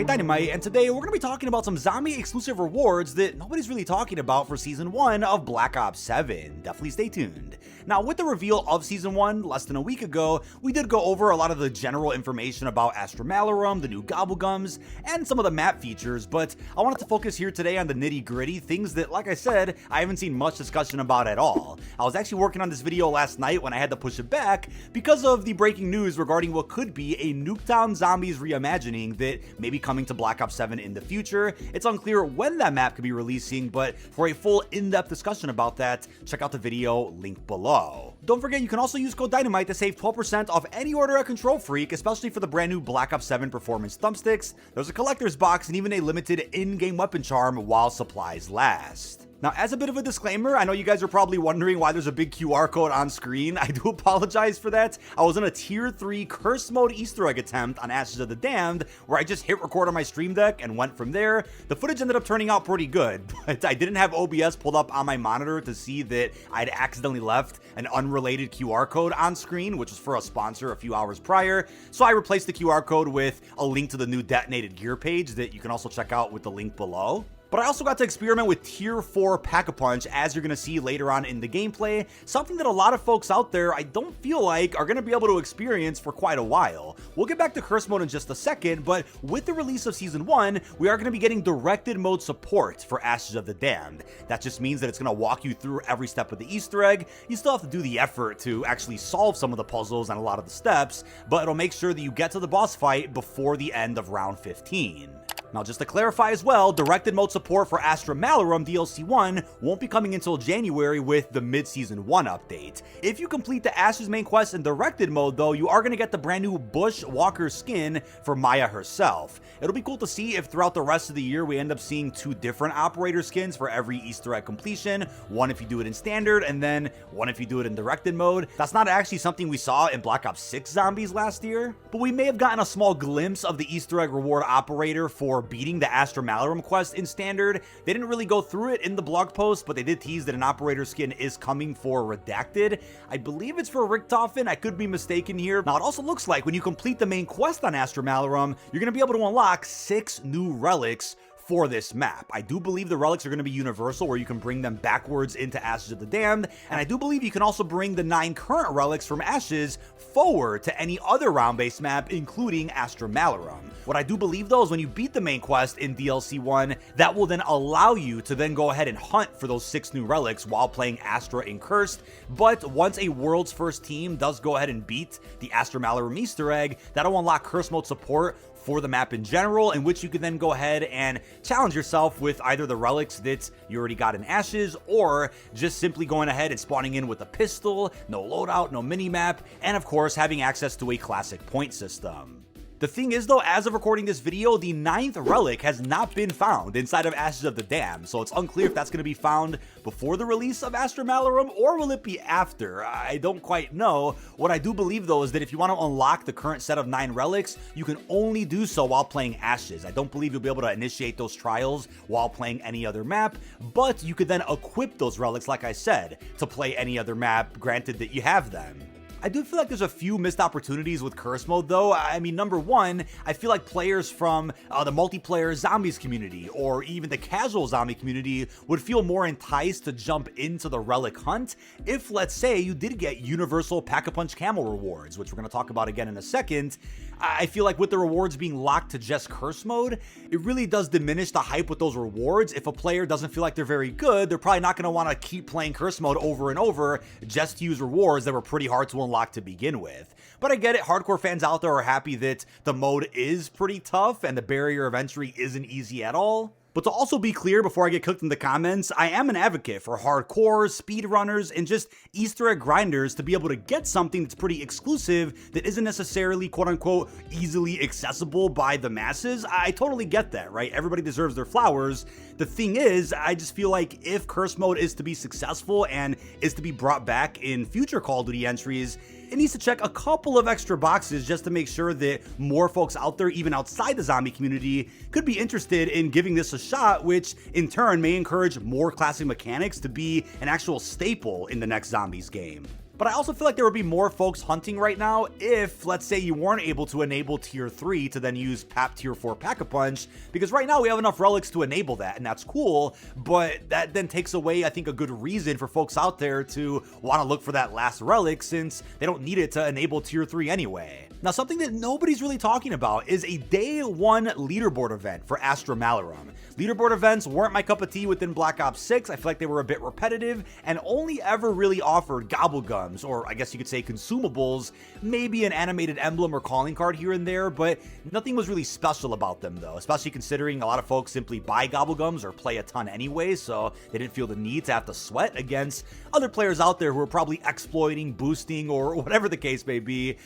dkdynamite, and today we're going to be talking about some zombie exclusive rewards that nobody's really talking about for Season 1 of Black Ops 7. Definitely stay tuned. Now, with the reveal of Season 1 less than a week ago, we did go over a lot of the general information about Astra Malorum, the new Gobblegums, and some of the map features, but I wanted to focus here today on the nitty-gritty, things that, like I said, I haven't seen much discussion about at all. I was actually working on this video last night when I had to push it back because of the breaking news regarding what could be a Nuketown Zombies reimagining that may be coming to Black Ops 7 in the future. It's unclear when that map could be releasing, but for a full in-depth discussion about that, check out the video linked below. Don't forget, you can also use code DYNAMITE to save 12% off any order at Control Freak, especially for the brand new Black Ops 7 Performance thumbsticks. There's a collector's box and even a limited in-game weapon charm while supplies last. Now, as a bit of a disclaimer, I know you guys are probably wondering why there's a big QR code on screen. I do apologize for that. I was in a Tier 3 Curse Mode Easter egg attempt on Ashes of the Damned, where I just hit record on my stream deck and went from there. The footage ended up turning out pretty good, but I didn't have OBS pulled up on my monitor to see that I'd accidentally left an unrelated QR code on screen, which was for a sponsor a few hours prior. So I replaced the QR code with a link to the new detonated gear page that you can also check out with the link below. But I also got to experiment with Tier 4 Pack-a-Punch, as you're going to see later on in the gameplay, something that a lot of folks out there I don't feel like are going to be able to experience for quite a while. We'll get back to Curse Mode in just a second, but with the release of Season 1, we are going to be getting directed mode support for Ashes of the Damned. That just means that it's going to walk you through every step of the Easter egg. You still have to do the effort to actually solve some of the puzzles and a lot of the steps, but it'll make sure that you get to the boss fight before the end of round 15. Now, just to clarify as well, directed mode support for Astra Malorum DLC 1 won't be coming until January with the mid-season 1 update. If you complete the Ashes main quest in directed mode, though, you are going to get the brand new Bushwalker skin for Maya herself. It'll be cool to see if throughout the rest of the year we end up seeing 2 different operator skins for every Easter egg completion, one if you do it in standard, and then one if you do it in directed mode. That's not actually something we saw in Black Ops 6 Zombies last year, but we may have gotten a small glimpse of the Easter egg reward operator for beating the Astra Malorum quest in standard. They didn't really go through it in the blog post, but they did tease that an operator skin is coming for Redacted. I believe it's for Richtofen. I could be mistaken here. Now, it also looks like when you complete the main quest on Astra Malorum, you're going to be able to unlock 6 new relics for this map. I do believe the relics are going to be universal, where you can bring them backwards into Ashes of the Damned, and I do believe you can also bring the 9 current relics from Ashes forward to any other round-based map, including Astra Malorum. What I do believe, though, is when you beat the main quest in DLC 1, that will then allow you to then go ahead and hunt for those 6 new relics while playing Astra in Cursed. But once a World's First team does go ahead and beat the Astra Malorum Easter egg, that'll unlock Curse Mode support for the map in general, in which you can then go ahead and challenge yourself with either the relics that you already got in Ashes, or just simply going ahead and spawning in with a pistol, no loadout, no minimap, and of course having access to a classic point system. The thing is, though, as of recording this video, the 9th relic has not been found inside of Ashes of the Damned, so it's unclear if that's going to be found before the release of Astra Malorum, or will it be after? I don't quite know. What I do believe, though, is that if you want to unlock the current set of 9 relics, you can only do so while playing Ashes. I don't believe you'll be able to initiate those trials while playing any other map, but you could then equip those relics, like I said, to play any other map, granted that you have them. I do feel like there's a few missed opportunities with Curse Mode, though. I mean, number one, I feel like players from the multiplayer zombies community, or even the casual zombie community, would feel more enticed to jump into the relic hunt if, let's say, you did get universal Pack-a-Punch Camo rewards, which we're going to talk about again in a second. I feel like with the rewards being locked to just Curse Mode, it really does diminish the hype with those rewards. If a player doesn't feel like they're very good, they're probably not going to want to keep playing Curse Mode over and over just to use rewards that were pretty hard to unlock to begin with. But I get it, hardcore fans out there are happy that the mode is pretty tough and the barrier of entry isn't easy at all. But to also be clear before I get cooked in the comments, I am an advocate for hardcore, speedrunners, and just Easter egg grinders to be able to get something that's pretty exclusive that isn't necessarily quote-unquote easily accessible by the masses. I totally get that, right? Everybody deserves their flowers. The thing is, I just feel like if Curse Mode is to be successful and is to be brought back in future Call of Duty entries, it needs to check a couple of extra boxes just to make sure that more folks out there, even outside the zombie community, could be interested in giving this a shot, which in turn may encourage more classic mechanics to be an actual staple in the next Zombies game. But I also feel like there would be more folks hunting right now if, let's say, you weren't able to enable tier 3 to then use PAP tier 4 Pack-a-Punch, because right now we have enough relics to enable that, and that's cool, but that then takes away, I think, a good reason for folks out there to want to look for that last relic, since they don't need it to enable tier 3 anyway. Now, something that nobody's really talking about is a day 1 leaderboard event for Astra Malorum. Leaderboard events weren't my cup of tea within Black Ops 6, I feel like they were a bit repetitive, and only ever really offered Gobblegums, or I guess you could say consumables, maybe an animated emblem or calling card here and there, but nothing was really special about them though, especially considering a lot of folks simply buy Gobblegums or play a ton anyway, so they didn't feel the need to have to sweat against other players out there who are probably exploiting, boosting, or whatever the case may be,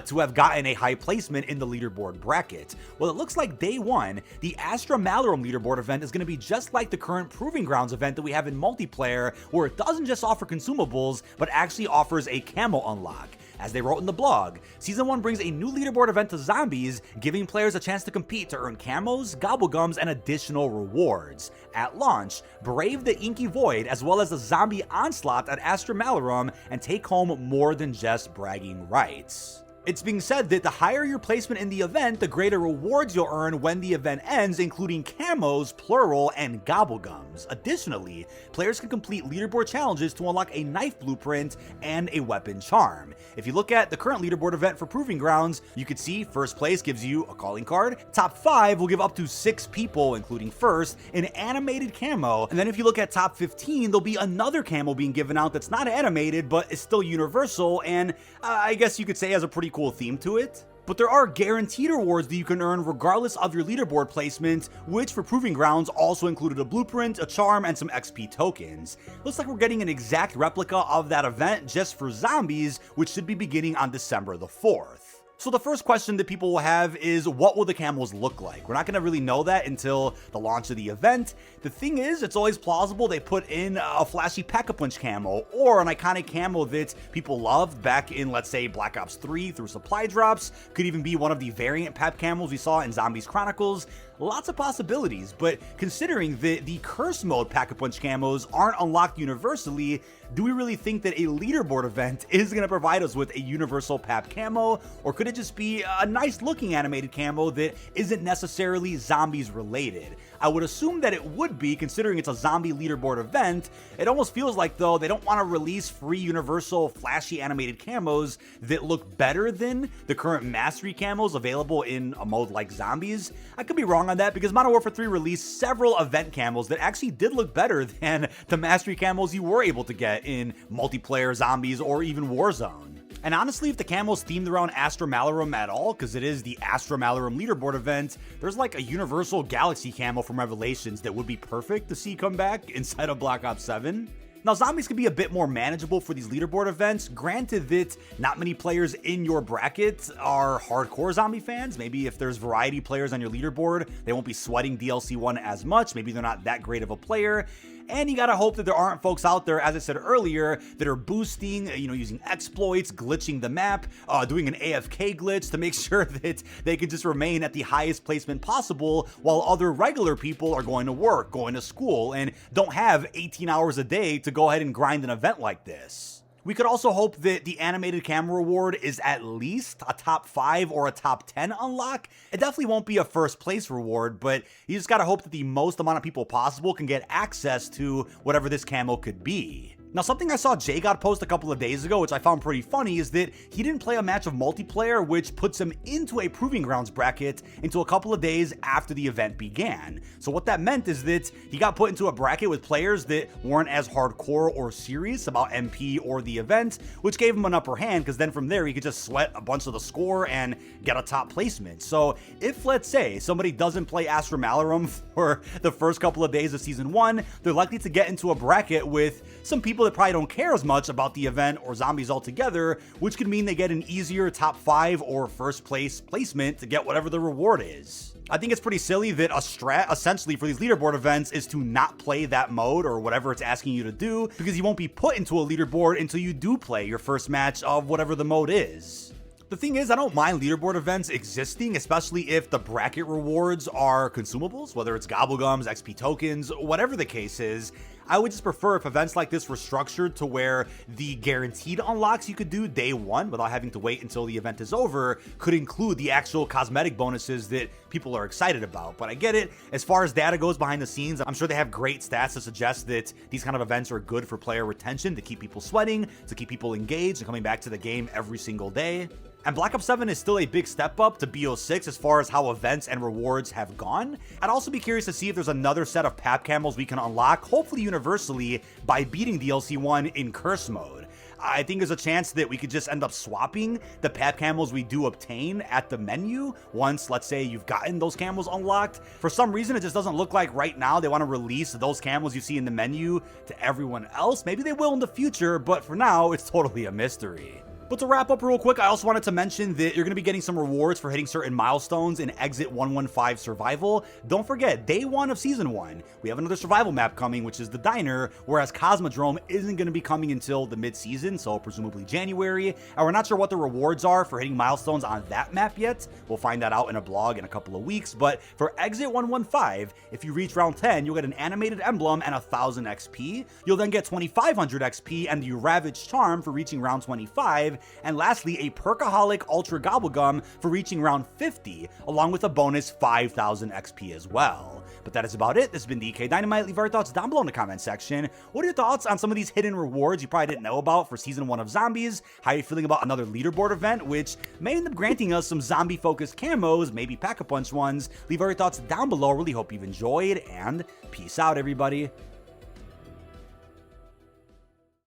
to have gotten a high placement in the leaderboard bracket. Well, it looks like day 1, the Astra Malorum leaderboard event is going to be just like the current Proving Grounds event that we have in multiplayer, where it doesn't just offer consumables, but actually offers a camo unlock. As they wrote in the blog, Season 1 brings a new leaderboard event to zombies, giving players a chance to compete to earn camos, Gobblegums, and additional rewards. At launch, brave the inky void as well as the zombie onslaught at Astra Malorum and take home more than just bragging rights. It's being said that the higher your placement in the event, the greater rewards you'll earn when the event ends, including camos, plural, and Gobblegums. Additionally, players can complete leaderboard challenges to unlock a knife blueprint and a weapon charm. If you look at the current leaderboard event for Proving Grounds, you could see first place gives you a calling card, top 5 will give up to 6 people, including first, an animated camo, and then if you look at top 15, there'll be another camo being given out that's not animated, but is still universal, and I guess you could say has a pretty cool theme to it. But there are guaranteed rewards that you can earn regardless of your leaderboard placement, which for Proving Grounds also included a blueprint, a charm, and some XP tokens. Looks like we're getting an exact replica of that event just for zombies, which should be beginning on December the 4th. So the first question that people will have is, what will the camos look like? We're not going to really know that until the launch of the event. The thing is, it's always plausible they put in a flashy Pack-a-Punch camo, or an iconic camo that people loved back in, let's say, Black Ops 3 through supply drops. Could even be one of the variant PAP camos we saw in Zombies Chronicles. Lots of possibilities, but considering that the curse mode Pack-a-Punch camos aren't unlocked universally, do we really think that a leaderboard event is going to provide us with a universal PAP camo, or could it just be a nice looking animated camo that isn't necessarily zombies related? I would assume that it would be, considering it's a zombie leaderboard event. It almost feels like, though, they don't want to release free universal flashy animated camos that look better than the current mastery camos available in a mode like zombies. I could be wrong on that, because Modern Warfare 3 released several event camos that actually did look better than the mastery camos you were able to get in multiplayer zombies or even Warzone. And honestly, if the camo's themed around Astra Malorum at all, because it is the Astra Malorum leaderboard event, there's like a universal galaxy camo from Revelations that would be perfect to see come back inside of Black Ops 7. Now, zombies can be a bit more manageable for these leaderboard events. Granted that not many players in your bracket are hardcore zombie fans. Maybe if there's variety players on your leaderboard, they won't be sweating DLC 1 as much. Maybe they're not that great of a player. And you gotta hope that there aren't folks out there, as I said earlier, that are boosting, using exploits, glitching the map, doing an AFK glitch to make sure that they can just remain at the highest placement possible, while other regular people are going to work, going to school, and don't have 18 hours a day to go ahead and grind an event like this. We could also hope that the animated camera reward is at least a top 5 or a top 10 unlock. It definitely won't be a first place reward, but you just gotta hope that the most amount of people possible can get access to whatever this camo could be. Now, something I saw JGod post a couple of days ago, which I found pretty funny, is that he didn't play a match of multiplayer, which puts him into a Proving Grounds bracket until a couple of days after the event began. So what that meant is that he got put into a bracket with players that weren't as hardcore or serious about MP or the event, which gave him an upper hand, because then from there he could just sweat a bunch of the score and get a top placement. So if, let's say, somebody doesn't play Astra Malorum for the first couple of days of Season 1, they're likely to get into a bracket with some people that probably don't care as much about the event or zombies altogether, which could mean they get an easier top 5 or first place placement to get whatever the reward is. I think it's pretty silly that a strat essentially for these leaderboard events is to not play that mode or whatever it's asking you to do, because you won't be put into a leaderboard until you do play your first match of whatever the mode is. The thing is, I don't mind leaderboard events existing, especially if the bracket rewards are consumables, whether it's Gobblegums, XP tokens, whatever the case is. I would just prefer if events like this were structured to where the guaranteed unlocks you could do day one without having to wait until the event is over could include the actual cosmetic bonuses that people are excited about. But I get it. As far as data goes behind the scenes, I'm sure they have great stats to suggest that these kind of events are good for player retention, to keep people sweating, to keep people engaged and coming back to the game every single day. And Black Ops 7 is still a big step up to BO6 as far as how events and rewards have gone. I'd also be curious to see if there's another set of pap camos we can unlock, hopefully universally, by beating DLC 1 in curse mode. I think there's a chance that we could just end up swapping the pap camos we do obtain at the menu once, let's say, you've gotten those camos unlocked. For some reason, it just doesn't look like right now they want to release those camos you see in the menu to everyone else. Maybe they will in the future, but for now, it's totally a mystery. But to wrap up real quick, I also wanted to mention that you're going to be getting some rewards for hitting certain milestones in Exit 115 Survival. Don't forget, day 1 of Season 1, we have another survival map coming, which is the Diner, whereas Cosmodrome isn't going to be coming until the mid-season, so presumably January. And we're not sure what the rewards are for hitting milestones on that map yet. We'll find that out in a blog in a couple of weeks. But for Exit 115, if you reach round 10, you'll get an animated emblem and 1,000 XP. You'll then get 2,500 XP and the Ravage Charm for reaching round 25. And lastly, a Perkaholic Ultra Gobblegum for reaching round 50, along with a bonus 5,000 XP as well. But that is about it. This has been dkdynamite. Leave your thoughts down below in the comment section. What are your thoughts on some of these hidden rewards you probably didn't know about for Season 1 of Zombies? How are you feeling about another leaderboard event, which may end up granting us some zombie-focused camos, maybe Pack-a-Punch ones? Leave your thoughts down below. Really hope you've enjoyed, and peace out, everybody.